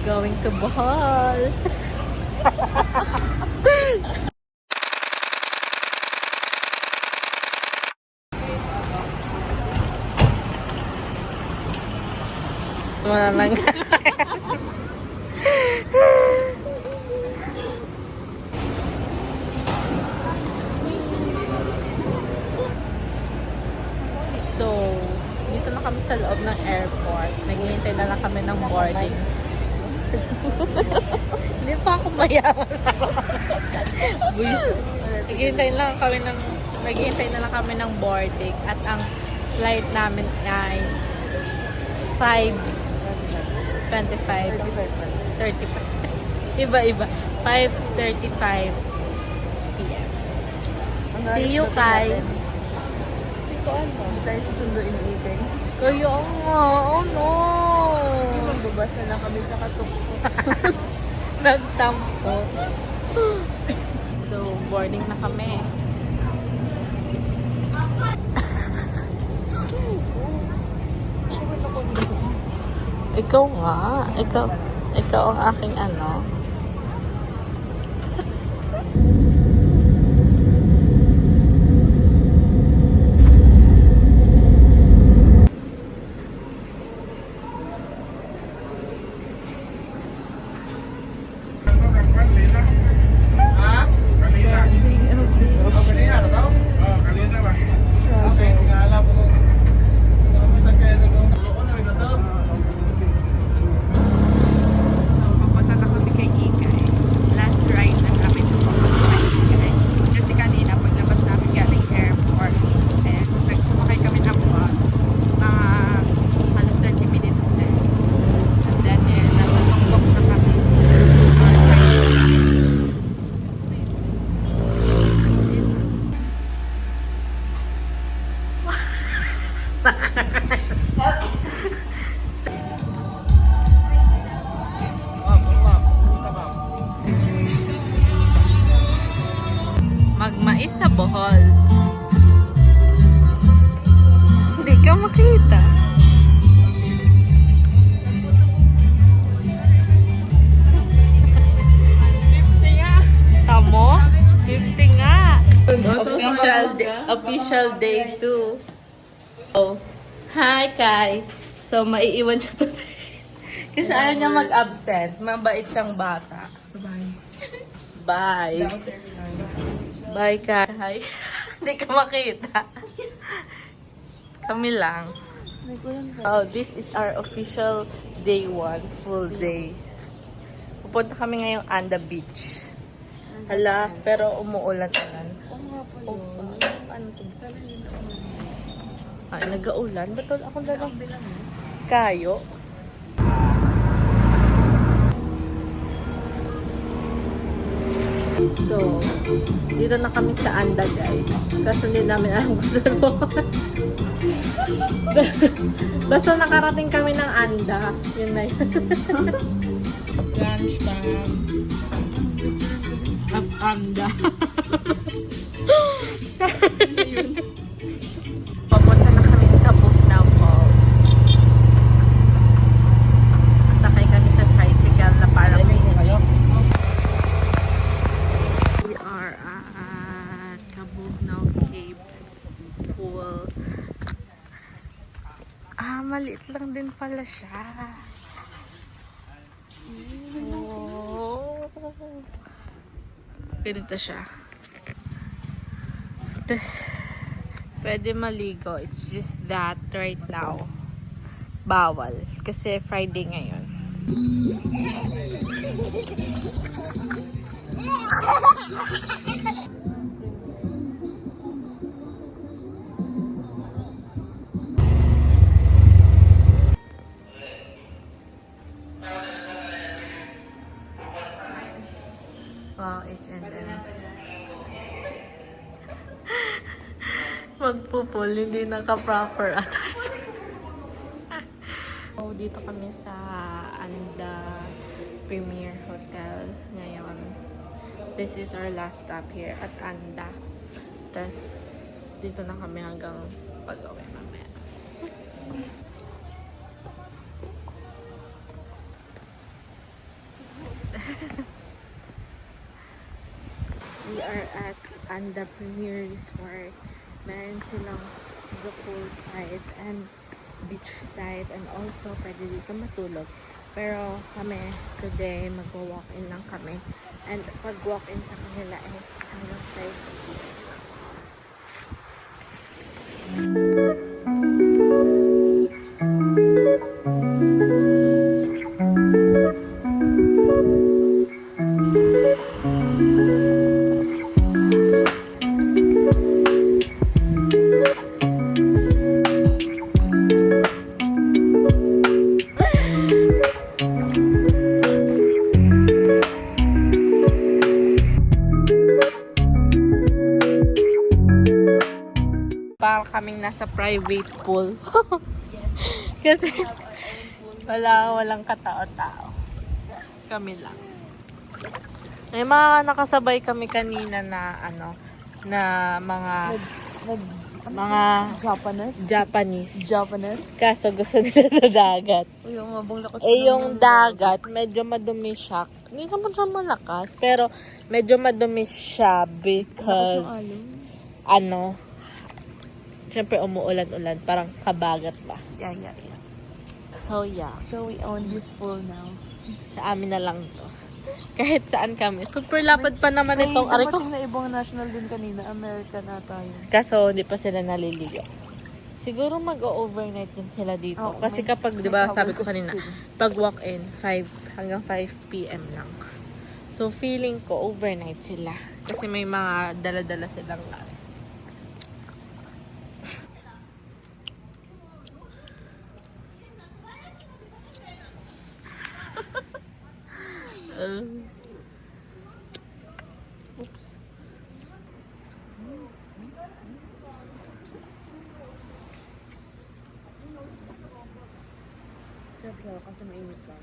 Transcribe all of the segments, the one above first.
Going to Bohol. So, wala lang. So, dito na kami sa loob ng airport. Naghihintay na lang kami ng boarding. Hindi pa ako mayaman. Naghihintay na lang kami ng boarding at ang flight namin ay 5:25. 35. Iba-iba. 5:35 p.m. See you, Kai. Ito ano? Hindi tayo susunduin eating. Kaya nga, oh no! Hindi magbabasa lang kami sa katukpo. Nagtampo. So, boarding na kami. Ikaw nga. Ikaw ang aking ano. Magmais sa Bohol. Hindi ka makita. Tamo? 50 nga. Official day 2. Oh. Hi, Kai. So, maiiwan siya today. Kasi ayaw niya mag-absent. Mabait siyang bata. Bye. Bye, Kai. Hindi ka makita. Kami lang. Oh, this is our official day 1. Full day. Pupunta kami ngayong Anda Beach. Hala, pero umuulan-ulan. Oh, ano to? Ay, nag-aulan? Ba't wala akong dalang kayo? So, dito na kami sa Anda, guys. Kasi hindi namin alam kung saan mo. Basta nakarating kami ng Anda. Yun na yun. Lunch time. At Anda. Papunta na kami sa Bugnaw Falls. Sakay kami sa tricycle na parang we are at Kabugnaw Cave Pool. Ah, maliit lang din pala siya. Oh. Ganito siya. Tapos, pwede maligo. It's just that right now, bawal. Kasi Friday ngayon. Wow, H&M. Magpupul, hindi naka-proper at so, dito kami sa Anda Premier Hotel ngayon. This is our last stop here at Anda. Tapos, dito na kami hanggang pag-uwi mamaya. are at Anda Premier Resort. Meron silang the poolside and beachside and also pwede dito matulog. Pero kami today mag-walk-in lang kami. And pag walk-in sa kanila is hanggang 5 para kaming nasa private pool. Kasi walang katao-tao. Kami lang. May mga nakasabay kami kanina na na mga Japanese. Kaso gusto nila sa dagat. Yung mabong lakas Yung dagat, medyo madumi siya. Hindi naman siya malakas, pero medyo madumi siya because syempre umuulan-ulan, parang kabagat ba? Yeah. So yeah, So we own this pool now. sa amin na lang to. Kahit saan kami. Super lapad pa naman itong aray ko. May na ibang national din kanina. American na tayo. Kaso, di pa sila naliligo. Siguro mag-overnight din sila dito. Oo, Kasi kapag, di ba, sabi ko kanina, pag walk-in, 5 hanggang 5 p.m. lang. So, feeling ko, overnight sila. Kasi may mga dala-dala silang oops. Siyempre, kasi mainit lang.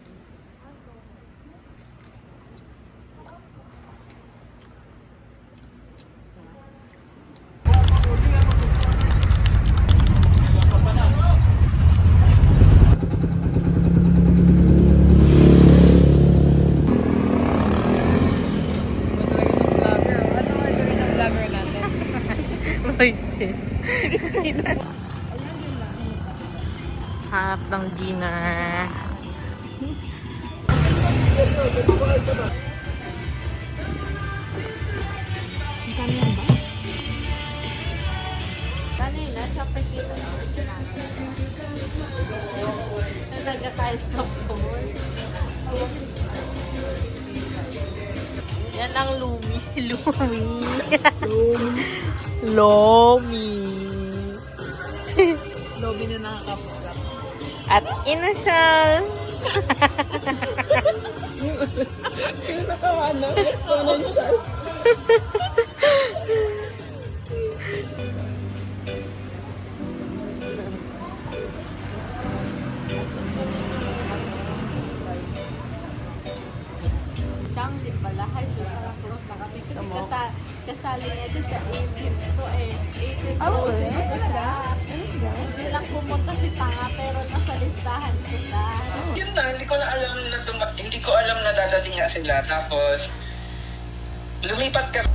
Hanap ng dinner. Kanina, sa pagkita ng nalaga tayo sa pool. Yan ang Lumi. Lobby na nakakapusap. At inasal. Yung nakawa na. Di pala, high school sa cross na kami. Kasali nga doon sa 18 to eh. 18 to. Hindi lang pumunta si Tanga pero nasa listahan sila. Yun na, hindi ko alam na dadating nga sila. Tapos, lumipat kami.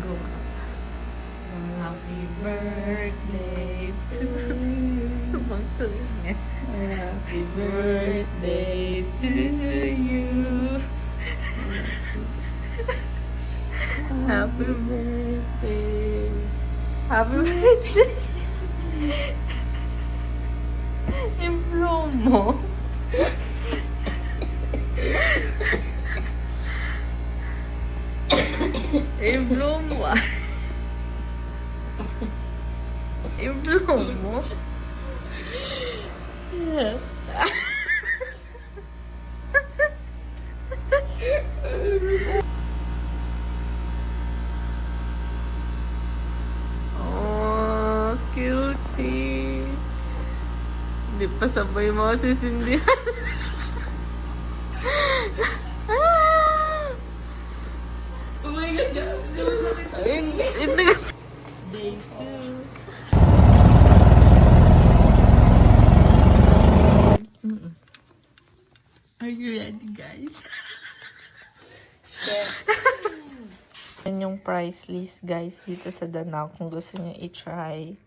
Go. Happy birthday to you. Bang tuloy niya. Happy birthday to you. Happy birthday. Happy birthday. Impro mo. Impro mo ah. Impro mo. Yeah. Oh, cutie. Hindi pa sabay mga sisindihan. Oh my God, Hindi ka. Day 2. Are you ready, guys? Yan yung price list guys dito sa Danao kung gusto niyo i-try.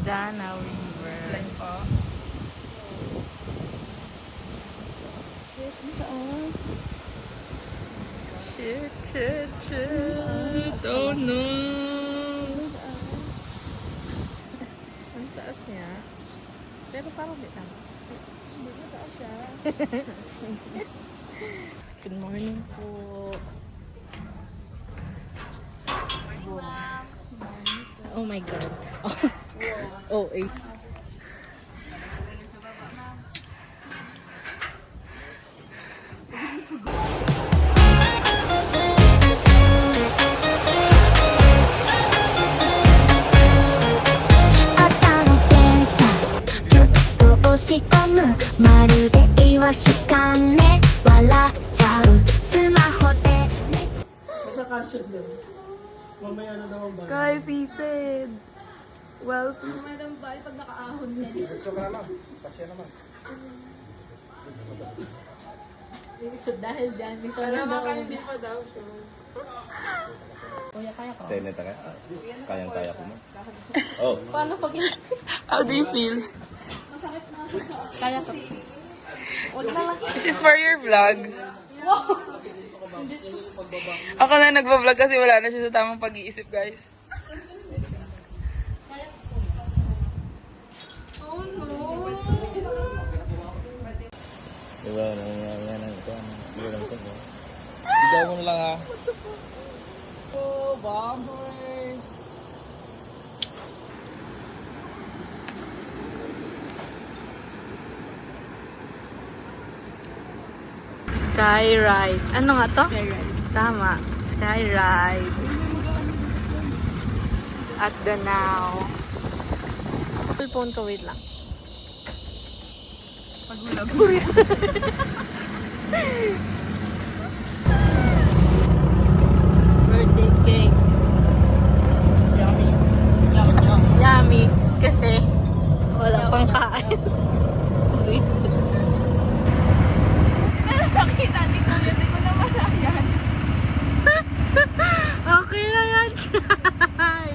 Danao River. Lang po. Shit. Oh no. Ang taas niya. Pero parang di tama. Good morning po. Oh my God. Oh, eh. Basta kasya din. Mamaya na naman ba? Kay Piped. Well, dahil dyan, dito na daw. Hindi pa daw siya. Silent ka? Kayang-kaya ko mo. Oh, Paano pag How do you feel? kaya ko? This is for your vlog. Ako na nagpa-vlog kasi wala na siya sa tamang pag-iisip, guys. diba? Nangyayari ito. Hindi lang ito. Ikaw mo na lang ha. Oh, bomber! Skyride. Ano nga to? Skyride. Tama. Skyride. At Danao. Cellphone ko, wait lang. Paghulag. Birthday cake. Yummy. Yummy. Kasi wala pang kain. Sweet. Nakita, hindi ko na malayan. Okay na yan, Chay.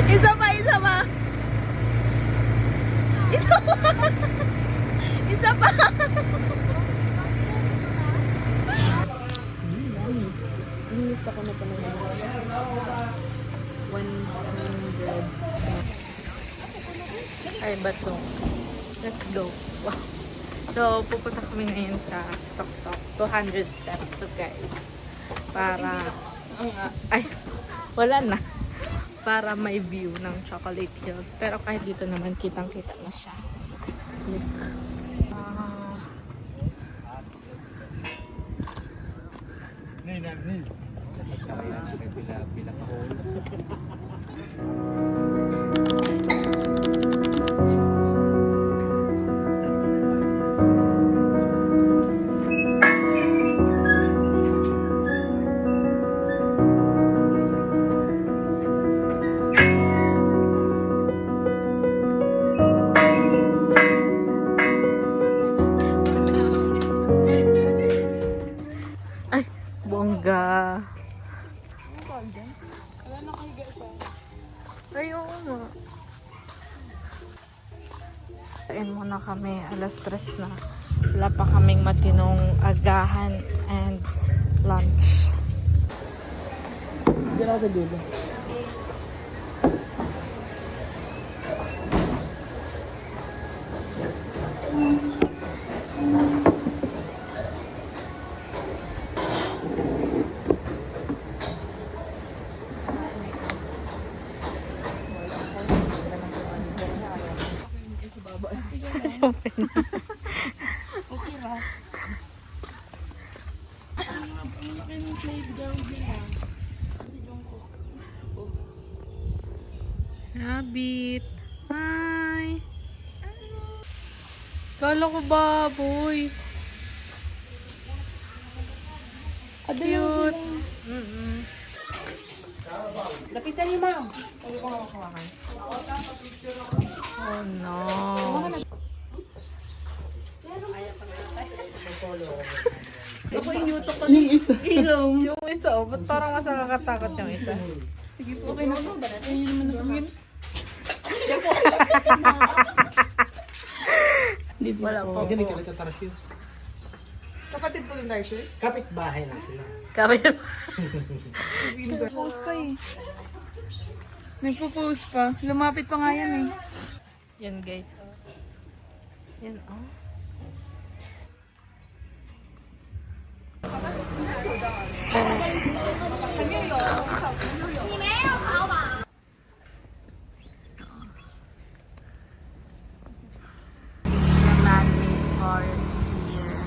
Isa pa! Isa pa! Isa pa! Nilista ko na pa naman. 100. Ay, bato. Let's go. Wow. So, pupunta kami ngayon sa Tok Tok. 200 steps to guys. Para, ay, wala na. Para may view ng Chocolate Hills. Pero kahit dito naman, kitang-kita na siya. Look. Ay, bongga. Ay, oo nga. Kain muna kami. Alas 3 na. Wala pa kaming matinong agahan and lunch. Diyan ako sa dulo. Rabbit. Hi. Kala ko baboy. Cute. Lapitan niyo, ma'am. Oh no. Ako yung yutok ko. Yung isa. Yung isa, oh, ba't parang mas nakakatakot yung isa? Sige po, okay na po. Ayun naman natungin. Di wala po. Ganito ka nagtatarasyo. Kapatid po ng Darsher? Kapit bahay lang sila. Kami. Nagpo-post pa eh. Nagpo-post pa. Lumapit pa nga yan eh. Yan guys. Yan oh. Mangrove forest here.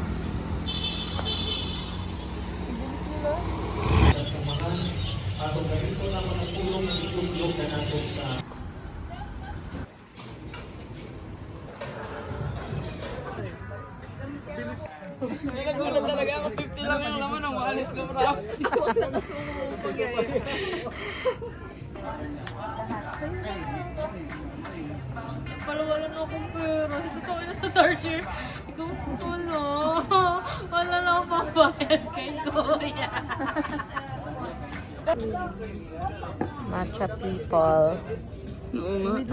Nagulat talaga ako. 50 lang yung laman ng wallet ko, bro. Palawalan akong pera. Ito ko na sa Tarsier. Ikaw wala. Wala na akong pambayad kay Kuya. Matcha people. Oo nga.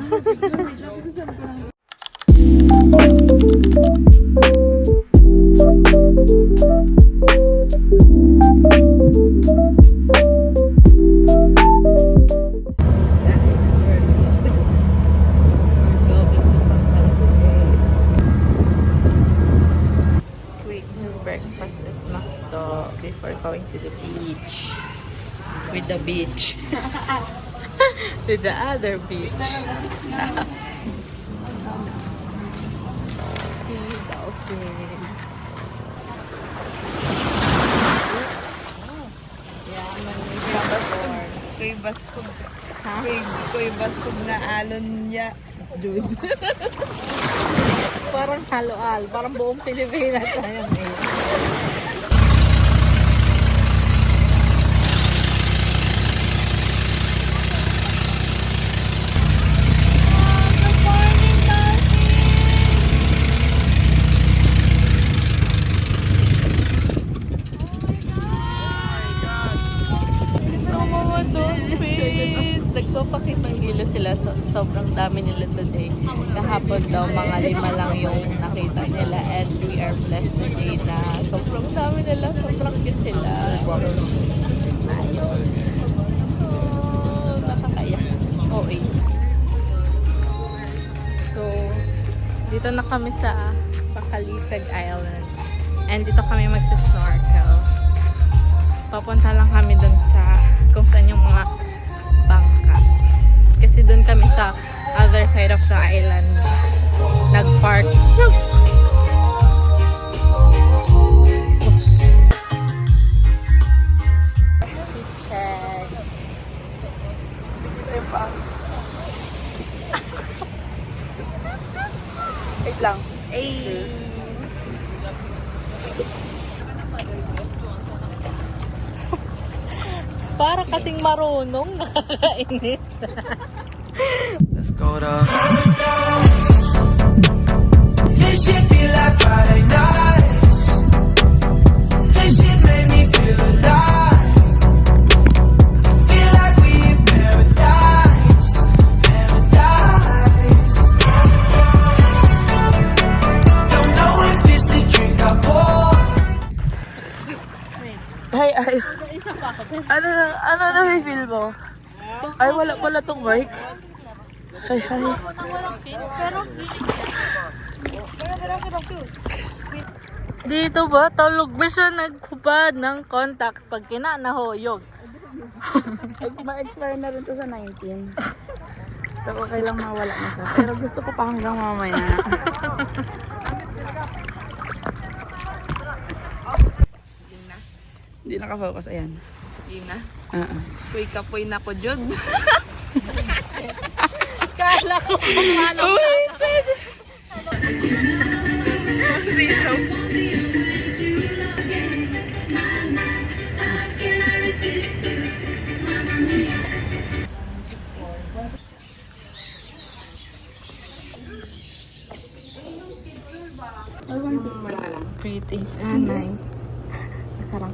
Quick breakfast at McDo before going to the beach. With the beach. With the other beach. See dolphins. Yeah, Manisha before. Koy baskog. Koy baskog na alon niya. Jude. Parang halo-al. Parang buong Pilipinas na yun eh. Nagpapakitang gilo sila. Sobrang dami nila today. Kahapon daw, mga 5 lang yung nakita nila. And we are blessed today na sobrang dami nila. Sobrang cute sila. Ayos. Oh, nakakaiyak. Okay. So, dito na kami sa Pakalisag Island. And dito kami magsisnorkel. Papunta lang kami dun sa kung saan yung mga bangka. Kasi dun kami sa other side of the island nag-park. Wait lang. Para kasing marunong, nakakainis. Let's go to this shit be like Friday nights. This shit made me feel alive. I feel like we in paradise, paradise. Don't know if it's a drink I pour. Ay. Ano na feel mo? Ay, wala pala tong mic. Ay. Dito ba, tulog ba siya naghubad ng contacts pag kinanahuyog? Ma-expire na rin to sa 19. So, okay lang mawala na siya. Pero gusto ko pa hanggang mamaya. Hindi nakafocus. Ayan. Yun na. Uh-uh. Koy kapoy na ko, Jude. Kala ko kung ano. Pretty is anay. Masarap.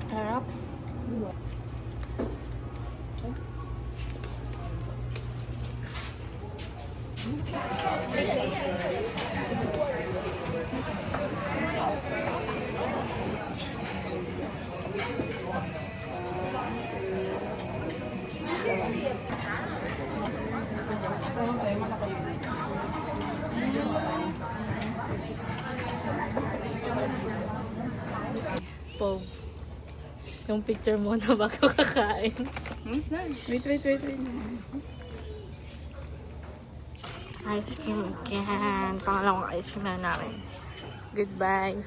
Harap. Pog. Yung picture mo na bago kakain. Wait. Ice cream again. Pangalawang ice cream na namin. Goodbye.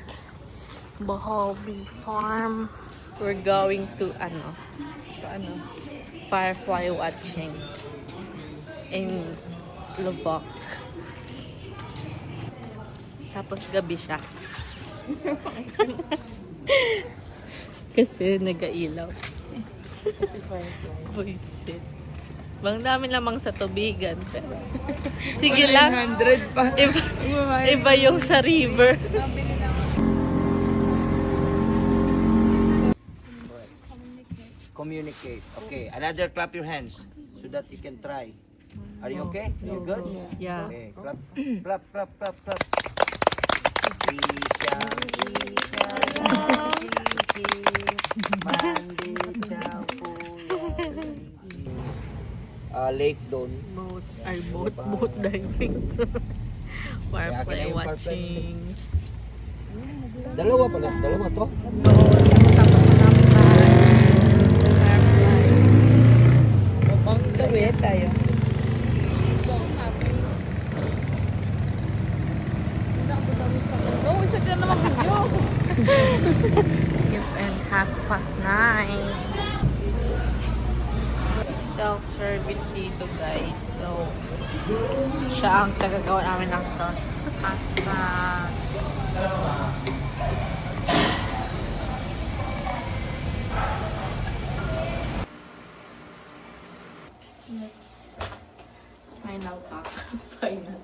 Bohol Bee Farm. We're going to firefly watching in Lubbock. Tapos gabi siya. Kasi nagailaw. Kasi firefly. Buisit. Bang dami lamang sa tubigan. Pero sige lang. 900 pa. Iba yung sa river. Communicate. Okay, another clap your hands so that you can try. Are you okay? Are you good? Yeah. Okay, clap, clap, clap, clap, clap. Isha, Mandi, lake doon. Boat diving. Firefly Kaya yung watching. Dalawa pala, dalawa to. Ang gawin tayo. Oh, isa ka naman video. If and half past 9. Self-service dito guys. So, siya ang tagagawa namin ng sauce. At final pack. Final.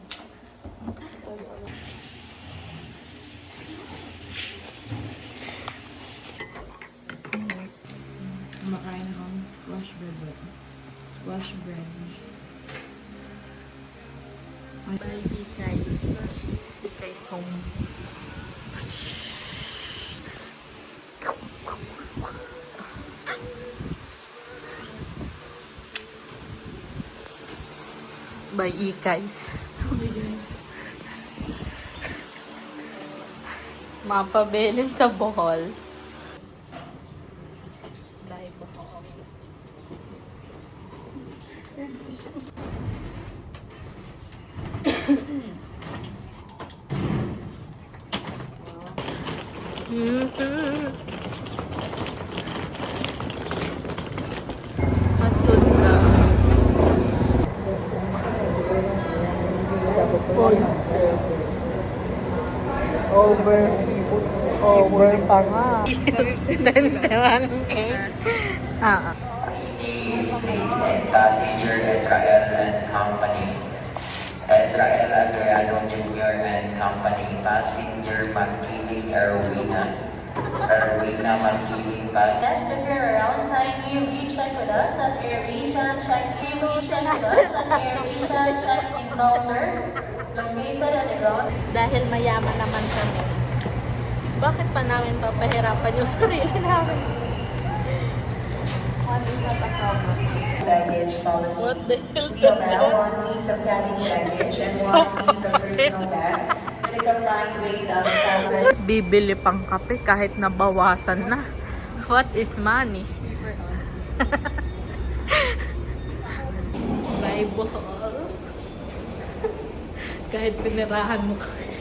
Kumakain akong squash bread. Squash bread. Bye guys. Guys home. Bye guys. Mapabilin sa Bohol. Bye Bohol. Atod na. Over pa nga. Dandaman Passenger Israel and Company. Israel Adriano Jr. and Company. Passenger Magkiling Erwina. Erwina Magkiling Passenger. Yes, if you're around, kindly recheck with us at AirAsia check-in. Recheck with us at AirAsia check-in counters located at the ground. Dahil mayaman naman kami, bakit pa namin papahirapan yung sarili namin? One is not a problem. Baggage policy. What the hell? We allow 1 piece of carrying baggage and 1 piece of personal bag with a combined weight of 7. Bibili pang kape kahit nabawasan na. What is money? Bye, Bohol. Kahit pinirahan mo kami.